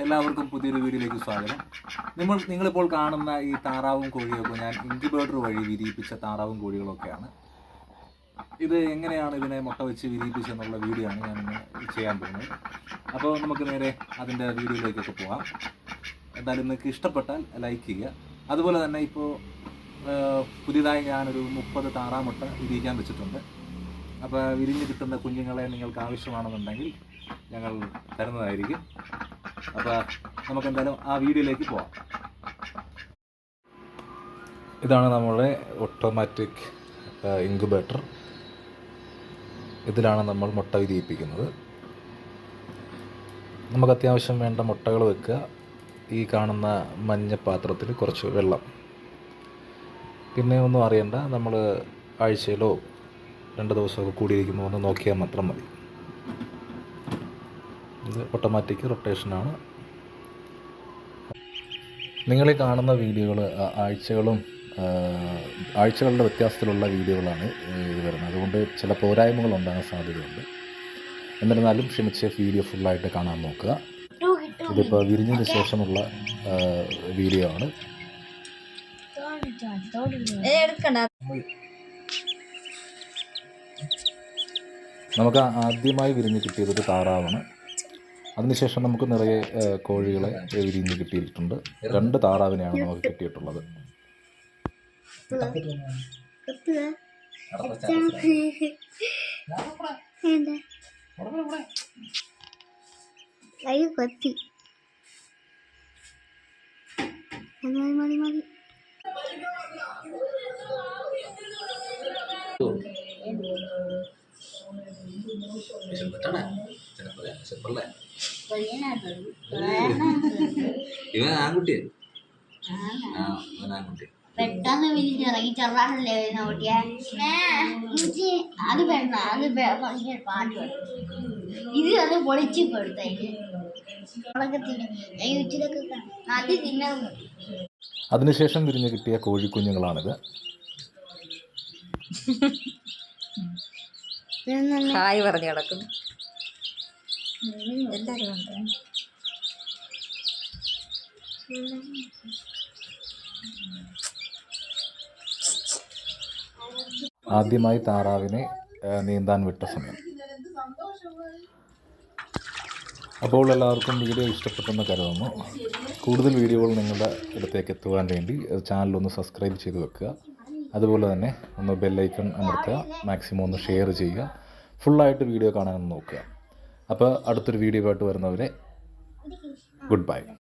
എല്ലാവർക്കും പുതിയൊരു വീഡിയോയിലേക്ക് സ്വാഗതം. നിങ്ങളിപ്പോൾ കാണുന്ന ഈ താറാവും കോഴിയൊക്കെ ഞാൻ ഇൻക്യുബേറ്റർ വഴി വിരിയിപ്പിച്ച താറാവും കോഴികളൊക്കെയാണ്. ഇത് എങ്ങനെയാണ് ഇതിനെ മുട്ട വെച്ച് വിരിയിപ്പിച്ചെന്നുള്ള വീഡിയോ ആണ് ഞാനിന്ന് ചെയ്യാൻ പോകുന്നത്. അപ്പോൾ നമുക്ക് നേരെ അതിൻ്റെ വീഡിയോയിലേക്കൊക്കെ പോകാം. എന്തായാലും നിങ്ങൾക്ക് ഇഷ്ടപ്പെട്ടാൽ ലൈക്ക് ചെയ്യുക. അതുപോലെ തന്നെ ഇപ്പോൾ പുതിയതായി ഞാനൊരു 30 താറാമുട്ട വിരിയിക്കാൻ വെച്ചിട്ടുണ്ട്. അപ്പോൾ വിരിഞ്ഞ് കിട്ടുന്ന കുഞ്ഞുങ്ങളെ നിങ്ങൾക്ക് ആവശ്യമാണെന്നുണ്ടെങ്കിൽ ഞങ്ങൾ തരുന്നതായിരിക്കും. അപ്പോൾ നമുക്കെന്തായാലും ആ വീഡിയോയിലേക്ക് പോവാം. ഇതാണ് നമ്മുടെ ഓട്ടോമാറ്റിക് ഇൻക്യുബേറ്റർ. ഇതിലാണ് നമ്മൾ മുട്ട വിരിയിപ്പിക്കുന്നത്. നമുക്ക് അത്യാവശ്യം വേണ്ട മുട്ടകൾ വെക്കുക. ഈ കാണുന്ന മഞ്ഞ പാത്രത്തിൽ കുറച്ച് വെള്ളം. പിന്നെ ഒന്നും അറിയണ്ട, നമ്മൾ ആഴ്ചയിലോ 2 ദിവസമൊക്കെ കൂടിയിരിക്കുമ്പോൾ ഒന്ന് നോക്കിയാൽ മാത്രം മതി. ഇത് ഓട്ടോമാറ്റിക് റൊട്ടേഷനാണ്. നിങ്ങളീ കാണുന്ന വീഡിയോകൾ ആഴ്ചകളുടെ വ്യത്യാസത്തിലുള്ള വീഡിയോകളാണ് ഇത് വരുന്നത്. അതുകൊണ്ട് ചില പോരായ്മകൾ ഉണ്ടാകാൻ സാധ്യതയുണ്ട്. എന്നിരുന്നാലും ക്ഷമിച്ച് വീഡിയോ ഫുള്ളായിട്ട് കാണാൻ നോക്കുക. ഇതിപ്പോൾ വിരിഞ്ഞതിന് ശേഷമുള്ള വീഡിയോ ആണ്. നമുക്ക് ആദ്യമായി വിരിഞ്ഞ് കിട്ടിയതൊരു താറാവാണ്. അതിനുശേഷം നമുക്ക് നിറയെ കോഴികളെ വിരിഞ്ഞ് കിട്ടിയിട്ടുണ്ട്. 2 താറാവിനെയാണ് നമുക്ക് കിട്ടിയിട്ടുള്ളത്. ഇവൻ ആൺകുട്ടിയെ പെട്ടെന്ന് വിരിഞ്ഞിറങ്ങി ചെറുതാണല്ലേ നോട്ടിയ അത് പെണ്ണ അത് പാട്ട് ഇത് അത് പൊളിച്ചു കൊടുത്തേക്ക് യൂട്യൂബിലൊക്കെ അത് തിന്നു. അതിനുശേഷം വിരിഞ്ഞ് കിട്ടിയ കോഴിക്കുഞ്ഞുങ്ങളാണിത്. ഹായ് പറഞ്ഞു കിടക്കും എല്ലാവരും ഉണ്ട്. ആദ്യമായി താറാവിനെ നീന്താൻ വിട്ട സമയം. അപ്പോൾ എല്ലാവർക്കും വീഡിയോ ഇഷ്ടപ്പെട്ടെന്ന് കരുതുന്നു. കൂടുതൽ വീഡിയോകൾ നിങ്ങളുടെ അടുത്തേക്ക് എത്തുവാൻ വേണ്ടി ചാനലൊന്ന് സബ്സ്ക്രൈബ് ചെയ്ത് വെക്കുക. അതുപോലെ തന്നെ ഒന്ന് ബെല്ലൈക്കൺ അമർത്തുക. മാക്സിമം ഒന്ന് ഷെയർ ചെയ്യുക. ഫുള്ളായിട്ട് വീഡിയോ കാണാൻ നോക്കുക. അപ്പോൾ അടുത്തൊരു വീഡിയോ ആയിട്ട് വരുന്നവരെ ഗുഡ് ബൈ.